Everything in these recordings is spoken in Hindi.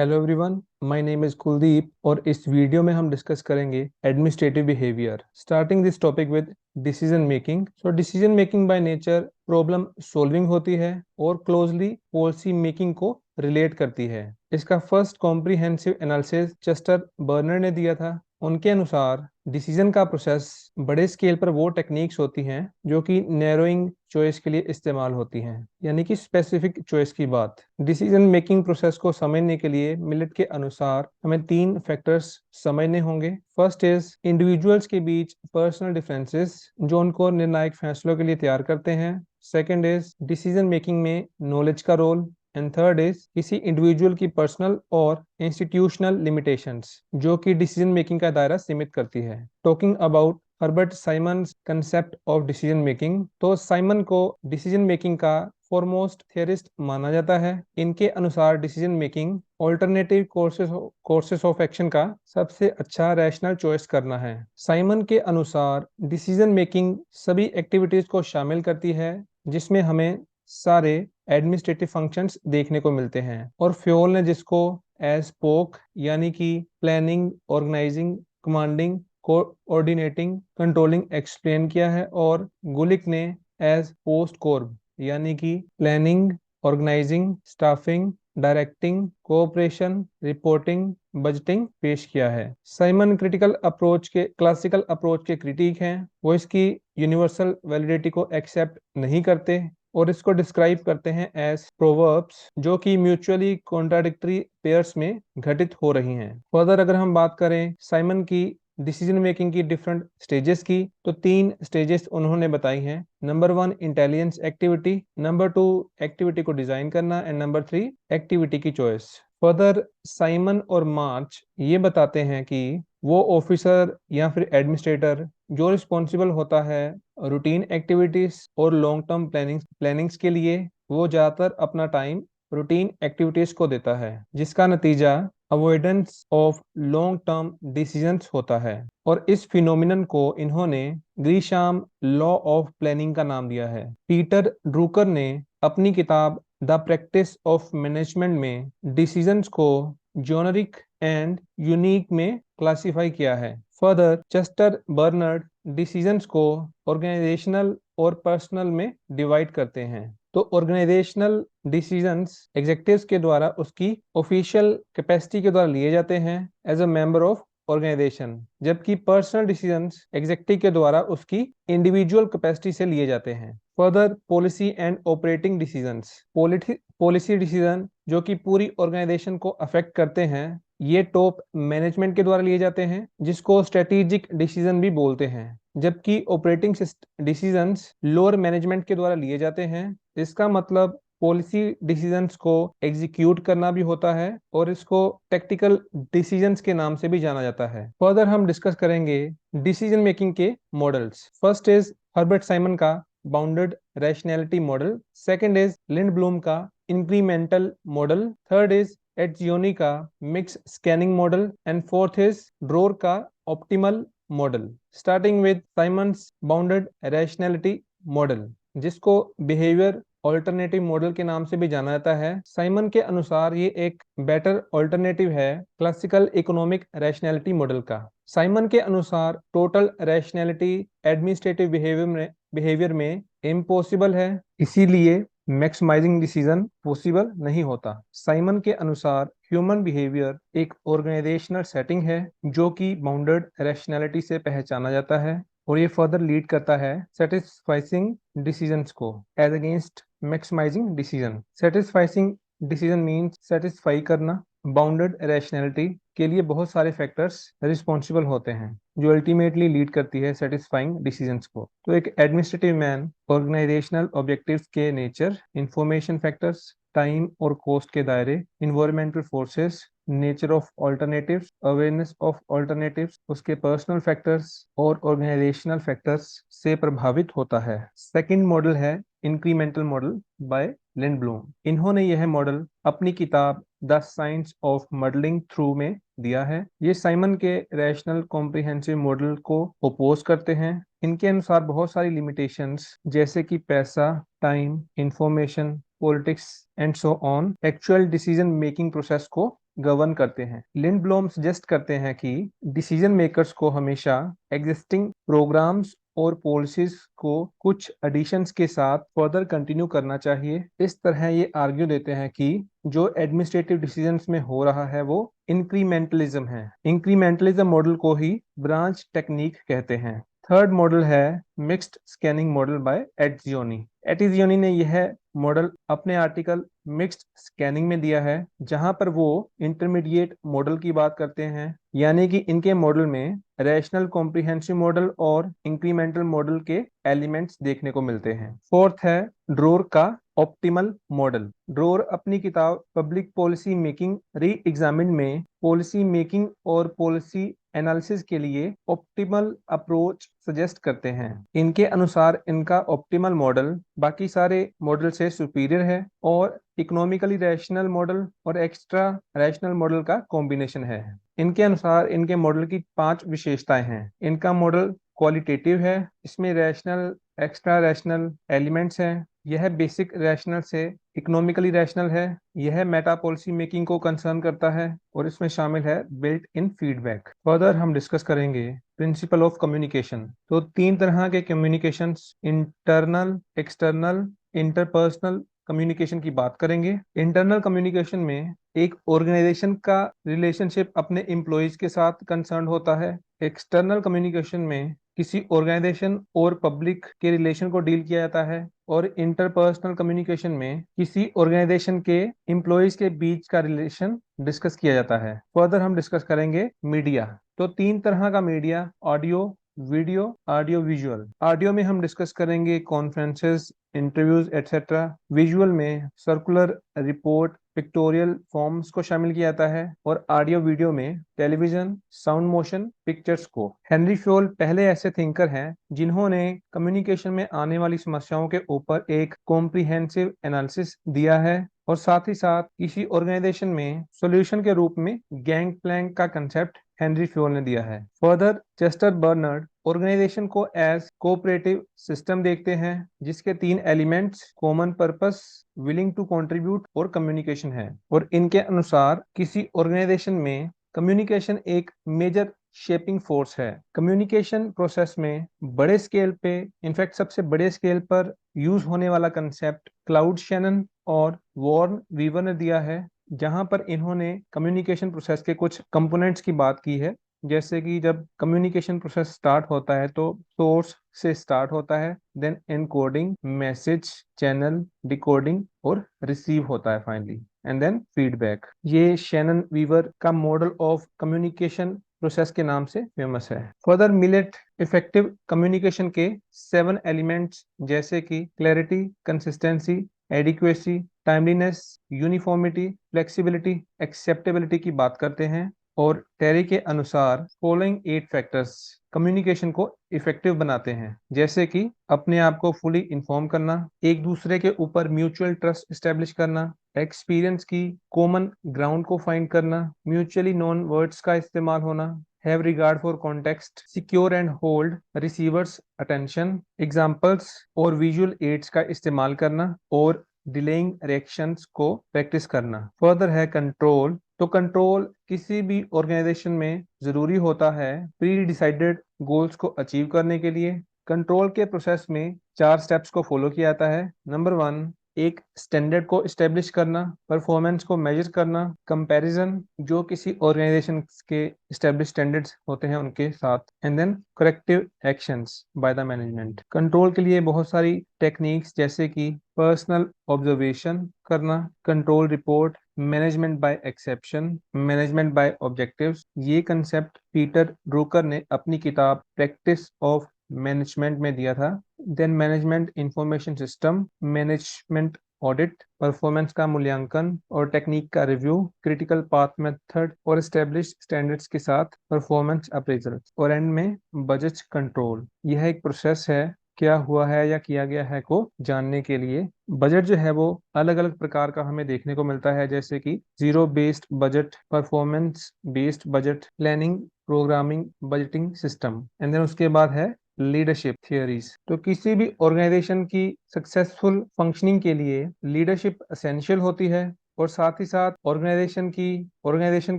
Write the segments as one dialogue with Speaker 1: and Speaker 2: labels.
Speaker 1: Hello everyone, my name is Kuldeep और इस वीडियो में हम डिस्कस करेंगे administrative behaviour. Starting this topic with decision making. So decision making by nature problem solving होती है और क्लोजली पॉलिसी मेकिंग को रिलेट करती है। इसका first comprehensive analysis Chester burner ने दिया था। उनके अनुसार डिसीजन का प्रोसेस बड़े स्केल पर वो टेक्निक्स होती हैं जो कि नैरोइंग चॉइस के लिए इस्तेमाल होती हैं, यानी कि स्पेसिफिक चॉइस की बात। डिसीजन मेकिंग प्रोसेस को समझने के लिए मिलेट के अनुसार हमें 3 फैक्टर्स समझने होंगे। फर्स्ट इज इंडिविजुअल्स के बीच पर्सनल डिफरेंसेस जो उनको निर्णायक फैसलों के लिए तैयार करते हैं। सेकंड इज डिसीजन मेकिंग में नॉलेज का रोल। एंड थर्ड इज किसी इंडिविजुअल की पर्सनल और इंस्टीट्यूशनल लिमिटेशंस जो कि डिसीजन मेकिंग का दायरा सीमित करती है। Talking about Herbert Simons concept of decision making, तो साइमन को डिसीजन मेकिंग का फॉरमोस्ट थियरिस्ट माना जाता है। इनके अनुसार decision making alternative courses of action का सबसे अच्छा रैशनल चॉइस करना है। साइमन के अनुसार डिसीजन मेकिंग सभी एक्टिविटीज को शामिल करती है जिसमें हमें सारे एडमिनिस्ट्रेटिव फंक्शंस देखने को मिलते हैं, और फ्योल ने जिसको एज पोक यानी कि planning, organising, commanding, coordinating, controlling explain किया है, और गुलिक ने एज पोस्ट कोर्ब यानी कि planning, organising, staffing, directing, cooperation, reporting, budgeting पेश किया है। साइमन क्लासिकल अप्रोच के क्रिटिक हैं। वो इसकी यूनिवर्सल वैलिडिटी को एक्सेप्ट नहीं करते और इसको डिस्क्राइब करते हैं एज प्रोवर्ब्स जो कि म्यूचुअली कॉन्ट्राडिक्टरी पेयर्स में घटित हो रही हैं। फर्दर अगर हम बात करें साइमन की डिसीजन मेकिंग की डिफरेंट स्टेजेस की, तो 3 स्टेजेस उन्होंने बताई हैं। Number 1 intelligence activity, number 2 activity को डिजाइन करना, एंड नंबर 3 एक्टिविटी की चॉइस। फर्दर साइमन और मार्च ये बताते हैं कि वो ऑफिसर या फिर एडमिनिस्ट्रेटर जो रिस्पॉन्सिबल होता है रूटीन एक्टिविटीज और लॉन्ग टर्म प्लानिंग्स के लिए, वो ज्यादातर अपना टाइम रूटीन एक्टिविटीज को देता है, जिसका नतीजा avoidance of long term decisions होता है। और इस फिनोमिनन को इन्होंने ग्रीशाम लॉ ऑफ प्लानिंग का नाम दिया है। पीटर ड्रूकर ने अपनी किताब द प्रैक्टिस ऑफ मैनेजमेंट में डिसीजंस को जोनरिक एंड यूनिक में क्लासिफाई किया है। फर्दर चेस्टर बर्नर्ड डिसीजंस को ऑर्गेनाइजेशनल और पर्सनल में डिवाइड करते हैं। तो ऑर्गेनाइजेशनल डिसीजंस एग्जेक्टिव्स के द्वारा उसकी ऑफिशियल कैपेसिटी के द्वारा लिए जाते हैं as a member of organisation, जबकि पर्सनल डिसीजंस एग्जेक्टिव के द्वारा उसकी इंडिविजुअल कैपेसिटी से लिए जाते हैं। Further policy and operating decisions, policy decision जो कि पूरी ऑर्गेनाइजेशन को अफेक्ट करते हैं, ये टॉप मैनेजमेंट के द्वारा लिए जाते हैं जिसको स्ट्रेटेजिक डिसीजन भी बोलते हैं, जबकि ऑपरेटिंग डिसीजंस लोअर मैनेजमेंट के द्वारा लिए जाते हैं। इसका मतलब पॉलिसी डिसीजंस को एग्जीक्यूट करना भी होता है और इसको टेक्टिकल डिसीजंस के नाम से भी जाना जाता है। फर्दर हम डिस्कस करेंगे डिसीजन मेकिंग के models. First is Herbert Simon का bounded rationality model, second is Lindblom का incremental model, third is Etzioni का mix scanning model, and fourth is Dror का optimal model. Starting with Simon's bounded rationality model, जिसको बिहेवियर ऑल्टरनेटिव मॉडल के नाम से भी जाना जाता है। साइमन के अनुसार ये एक बेटर ऑल्टरनेटिव है क्लासिकल इकोनॉमिक रैशनैलिटी मॉडल का। साइमन के अनुसार टोटल रैशनैलिटी एडमिनिस्ट्रेटिव बिहेवियर में इम्पॉसिबल है, इसीलिए मैक्सिमाइजिंग डिसीजन पॉसिबल नहीं होता। साइमन के अनुसार ह्यूमन बिहेवियर एक ऑर्गेनाइजेशनल सेटिंग है जो कि बाउंडेड रैशनैलिटी से पहचाना जाता है, और ये फर्दर लीड करता है सेटिस्फाइसिंग डिसीजंस को as against maximising decision. Satisficing decision means satisfy करना। बाउंडेड रैशनैलिटी के लिए बहुत सारे फैक्टर्स रिस्पॉन्सिबल होते हैं जो अल्टीमेटली लीड करती है सेटिस्फाइंग डिसीजंस को। तो एक एडमिनिस्ट्रेटिव मैन ऑर्गेनाइजेशनल ऑब्जेक्टिव्स के नेचर, इंफॉर्मेशन फैक्टर्स, टाइम और कॉस्ट के दायरे, environmental forces, nature of alternatives, awareness of alternatives, उसके पर्सनल फैक्टर्स और ऑर्गेनाइजेशनल फैक्टर्स से प्रभावित होता है। सेकंड मॉडल है इंक्रीमेंटल मॉडल बाय लिंड ब्लूम। इन्होंने यह मॉडल अपनी किताब the science of modelling through में दिया है। ये साइमन के रैशनल कॉम्प्रिहेंसिव मॉडल को ओपोज करते हैं। इनके अनुसार बहुत सारी लिमिटेशंस जैसे कि पैसा, time, information, politics and so on actual decision making process को गवर्न करते हैं। लिंडब्लॉम सजेस्ट करते हैं कि डिसीजन मेकर्स को हमेशा एग्जिस्टिंग प्रोग्राम्स और पॉलिसीज को कुछ एडिशंस के साथ फर्दर कंटिन्यू करना चाहिए। इस तरह ये आर्ग्यू देते हैं कि जो एडमिनिस्ट्रेटिव डिसीजंस में हो रहा है वो इंक्रीमेंटलिज्म है। इंक्रीमेंटलिज्म मॉडल को ही ब्रांच टेक्निक कहते हैं। थर्ड मॉडल है मिक्स्ड स्कैनिंग मॉडल बाय एटजियोनी। एटजियोनी ने यह मॉडल अपने आर्टिकल मिक्स्ड स्कैनिंग में दिया है, जहां पर वो इंटरमीडिएट मॉडल की बात करते हैं, यानी कि इनके मॉडल में रैशनल कॉम्प्रिहेंसिव मॉडल और इंक्रीमेंटल मॉडल के एलिमेंट्स देखने को मिलते हैं। फोर्थ है ड्रोर का ऑप्टिमल मॉडल। ड्रोर अपनी किताब पब्लिक पॉलिसी मेकिंग री एग्जामिन में पॉलिसी मेकिंग और पॉलिसी एनालिसिस के लिए ऑप्टिमल अप्रोच सजेस्ट करते हैं। इनके अनुसार इनका ऑप्टिमल मॉडल बाकी सारे मॉडल से सुपीरियर है और इकोनॉमिकली रैशनल मॉडल और एक्स्ट्रा रैशनल मॉडल का कॉम्बिनेशन है। इनके अनुसार इनके मॉडल की 5 विशेषताएं हैं। इनका मॉडल क्वालिटेटिव है, इसमें रैशनल एक्स्ट्रा रैशनल एलिमेंट्स हैं, यह बेसिक रैशनल से इकोनॉमिकली रैशनल है, यह मेटा पॉलिसी मेकिंग को कंसर्न करता है और इसमें शामिल है बिल्ट इन फीडबैक। फर्दर हम डिस्कस करेंगे प्रिंसिपल ऑफ कम्युनिकेशन। तो 3 तरह के communications, internal, external, interpersonal communication की बात करेंगे। इंटरनल कम्युनिकेशन में एक ऑर्गेनाइजेशन का रिलेशनशिप अपने एम्प्लॉयज के साथ कंसर्न होता है। एक्सटर्नल कम्युनिकेशन में किसी ऑर्गेनाइजेशन और पब्लिक के रिलेशन को डील किया जाता है और इंटरपर्सनल कम्युनिकेशन में किसी ऑर्गेनाइजेशन के एम्प्लॉयज के बीच का रिलेशन डिस्कस किया जाता है। फर्दर हम डिस्कस करेंगे मीडिया। तो 3 तरह का media, audio, video, audio visual. Audio में हम डिस्कस करेंगे कॉन्फ्रेंसेस, इंटरव्यूज एटसेट्रा। विजुअल में सर्कुलर, रिपोर्ट, पिक्टोरियल फॉर्म्स को शामिल किया जाता है और ऑडियो वीडियो में टेलीविजन, साउंड मोशन पिक्चर्स को। हेनरी फयोल पहले ऐसे थिंकर हैं जिन्होंने कम्युनिकेशन में आने वाली समस्याओं के ऊपर एक कॉम्प्रिहेंसिव एनालिसिस दिया है और साथ ही साथ किसी ऑर्गेनाइजेशन में सॉल्यूशन के रूप में गैंग प्लैंक का कंसेप्ट हेनरी फ्योल ने दिया है। फर्दर चेस्टर बर्नर्ड ऑर्गेनाइजेशन को एज कोऑपरेटिव सिस्टम देखते हैं जिसके 3 elements common purpose, willing to contribute और कम्युनिकेशन है और इनके अनुसार किसी ऑर्गेनाइजेशन में कम्युनिकेशन एक मेजर शेपिंग फोर्स है। कम्युनिकेशन प्रोसेस में बड़े स्केल पे, इनफैक्ट सबसे बड़े स्केल पर यूज होने वाला कंसेप्ट क्लाउड शैनन और वॉर्न वीवर ने दिया है, जहां पर इन्होंने कम्युनिकेशन प्रोसेस के कुछ कंपोनेंट्स की बात की है। जैसे कि जब कम्युनिकेशन प्रोसेस स्टार्ट होता है तो सोर्स से स्टार्ट होता है, then encoding, message, channel, decoding और रिसीव होता है फाइनली, एंड देन फीडबैक। ये शैनन वीवर का मॉडल ऑफ कम्युनिकेशन प्रोसेस के नाम से फेमस है। फर्दर मिलेट इफेक्टिव कम्युनिकेशन के 7 एलिमेंट्स जैसे कि clarity, consistency, adequacy, timeliness, uniformity, flexibility, acceptability की बात करते हैं और टेरी के अनुसार फॉलोइंग 8 फैक्टर्स कम्युनिकेशन को इफेक्टिव बनाते हैं, जैसे कि अपने आप को फुली इन्फॉर्म करना, एक दूसरे के ऊपर म्यूचुअल ट्रस्ट एस्टेब्लिश करना, एक्सपीरियंस की कॉमन ग्राउंड को फाइंड करना, म्यूचुअली नोन वर्ड्स का इस्तेमाल होना, have regard for context, secure and hold receivers attention, examples और विजुअल एड्स का इस्तेमाल करना और डिलेइंग रिएक्शंस को प्रैक्टिस करना। फर्दर है कंट्रोल। तो कंट्रोल किसी भी ऑर्गेनाइजेशन में जरूरी होता है प्री डिसाइडेड गोल्स को अचीव करने के लिए। कंट्रोल के प्रोसेस में 4 स्टेप्स को फॉलो किया जाता है। नंबर 1, एक स्टैंडर्ड को इस्टेब्लिश करना, परफॉर्मेंस को मेजर करना, कंपैरिजन जो किसी ऑर्गेनाइजेशन के इस्टेब्लिश स्टैंडर्ड्स होते हैं उनके साथ, and then corrective actions by the management. Control के लिए बहुत सारी टेक्निक्स जैसे कि पर्सनल ऑब्जर्वेशन करना, control report, management by exception, management by objectives. ये कंसेप्ट पीटर ड्रूकर ने अपनी किताब प्रैक्टिस ऑफ मैनेजमेंट में दिया था। Then management information system, management audit, performance का मूल्यांकन और टेक्निक का रिव्यू, क्रिटिकल पाथ मेथड और एस्टेब्लिश स्टैंडर्ड्स के साथ परफॉर्मेंस अप्रेजल, और एंड में बजट कंट्रोल। यह एक प्रोसेस है क्या हुआ है या किया गया है को जानने के लिए। बजट जो है वो अलग अलग प्रकार का हमें देखने को मिलता है, जैसे कि zero based budget, performance based budget, planning, programming, budgeting system, and then उसके बाद है लीडरशिप थियरीज। तो किसी भी ऑर्गेनाइजेशन की सक्सेसफुल फंक्शनिंग के लिए लीडरशिप एसेंशियल होती है और साथ ही साथ ऑर्गेनाइजेशन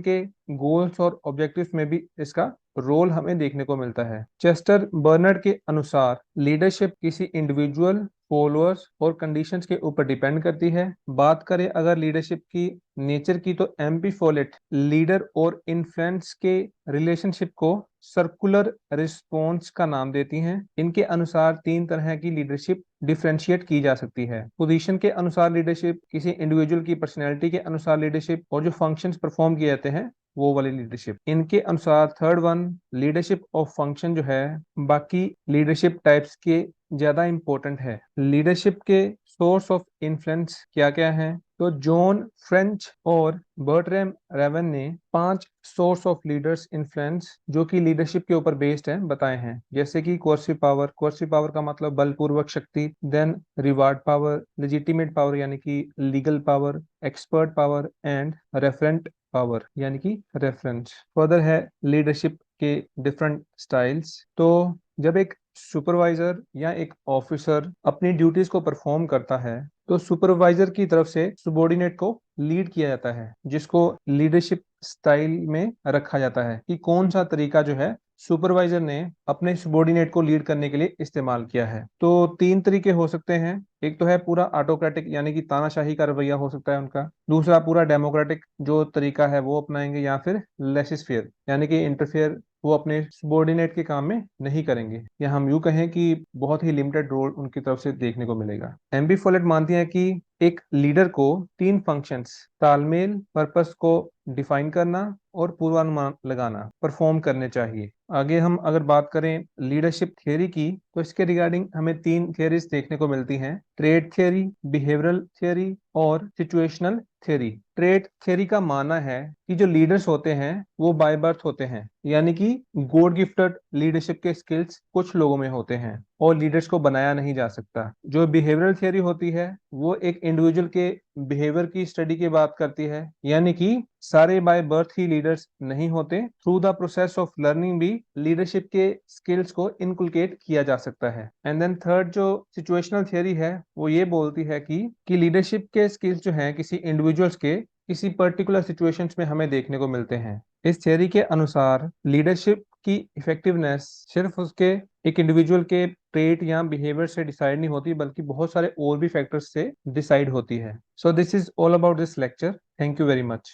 Speaker 1: के गोल्स और ऑब्जेक्टिव्स में भी इसका रोल हमें देखने को मिलता है। चेस्टर बर्नर्ड के अनुसार लीडरशिप किसी इंडिविजुअल, फॉलोअर्स और कंडीशंस के ऊपर डिपेंड करती है। बात करें अगर लीडरशिप की नेचर की, तो एमपी फॉलेट लीडर और इन्फ्लुएंस के रिलेशनशिप को सर्कुलर रिस्पॉन्स का नाम देती हैं। इनके अनुसार तीन तरह की लीडरशिप डिफ्रेंशिएट की जा सकती है। पोजीशन के अनुसार लीडरशिप, किसी इंडिविजुअल की पर्सनैलिटी के अनुसार लीडरशिप, और जो फंक्शंस परफॉर्म किए जाते हैं वो वाली लीडरशिप। इनके अनुसार third one, leadership of function जो है बाकी लीडरशिप टाइप्स के ज्यादा इंपॉर्टेंट है। लीडरशिप के सोर्स ऑफ इन्फ्लुएंस क्या क्या है, तो जॉन फ्रेंच और बर्ट्रैम रेवन ने 5 सोर्स ऑफ लीडर्स इन्फ्लुएंस जो कि लीडरशिप के ऊपर बेस्ड है बताए हैं। जैसे कि कोर्सिव पावर का मतलब बलपूर्वक शक्ति, then reward power, legitimate power यानी कि legal power, expert power and referent power यानी कि रेफरेंस। फर्दर है लीडरशिप के डिफरेंट स्टाइल्स। तो जब एक सुपरवाइजर या एक ऑफिसर अपनी ड्यूटीज को परफॉर्म करता है तो सुपरवाइजर की तरफ से सुबॉर्डिनेट को लीड किया जाता है, जिसको लीडरशिप स्टाइल में रखा जाता है कि कौन सा तरीका जो है सुपरवाइजर ने अपने सुबॉर्डिनेट को लीड करने के लिए इस्तेमाल किया है। तो तीन तरीके हो सकते हैं। एक तो है पूरा ऑटोक्रेटिक यानी कि तानाशाही का रवैया हो सकता है उनका। दूसरा पूरा डेमोक्रेटिक जो तरीका है वो अपनाएंगे, या फिर लेसिस फेयर यानी कि इंटरफेयर वो अपने सबॉर्डिनेट के काम में नहीं करेंगे, या हम यूं कहें कि बहुत ही लिमिटेड रोल उनकी तरफ से देखने को मिलेगा। एमबी फॉलेट मानती है कि एक लीडर को तीन फंक्शंस, तालमेल, पर्पस को डिफाइन करना और पूर्वानुमान लगाना, परफॉर्म करने चाहिए। आगे हम अगर बात करें लीडरशिप थियरी की, तो इसके रिगार्डिंग हमें तीन थियरीज देखने को मिलती हैं: ट्रेड थियरी, बिहेवियरल थियरी और सिचुएशनल थियरी। ट्रेड थियरी का मानना है कि जो लीडर्स होते हैं वो बाय बर्थ होते हैं, यानी कि गॉड गिफ्टेड लीडरशिप के स्किल्स कुछ लोगों में होते हैं और लीडर्स को बनाया नहीं जा सकता। जो बिहेवियरल थियरी होती है वो एक इंडिविजुअल के बिहेवियर की स्टडी की बात करती है, यानी कि सारे बाय बर्थ ही लीडर्स नहीं होते, through the process of learning भी लीडरशिप के स्किल्स को इनकुलकेट किया जा सकता है। एंड देन थर्ड जो सिचुएशनल थियरी है वो ये बोलती है कि लीडरशिप के स्किल्स जो हैं किसी इंडिविजुअल्स के किसी पर्टिकुलर सिचुएशंस में हमें देखने को मिलते हैं। इस थियरी के अनुसार लीडरशिप की इफेक्टिवनेस सिर्फ उसके एक इंडिविजुअल के ट्रेट या बिहेवियर से डिसाइड नहीं होती, बल्कि बहुत सारे और भी फैक्टर्स से डिसाइड होती है। So this is all about this lecture. Thank you very much.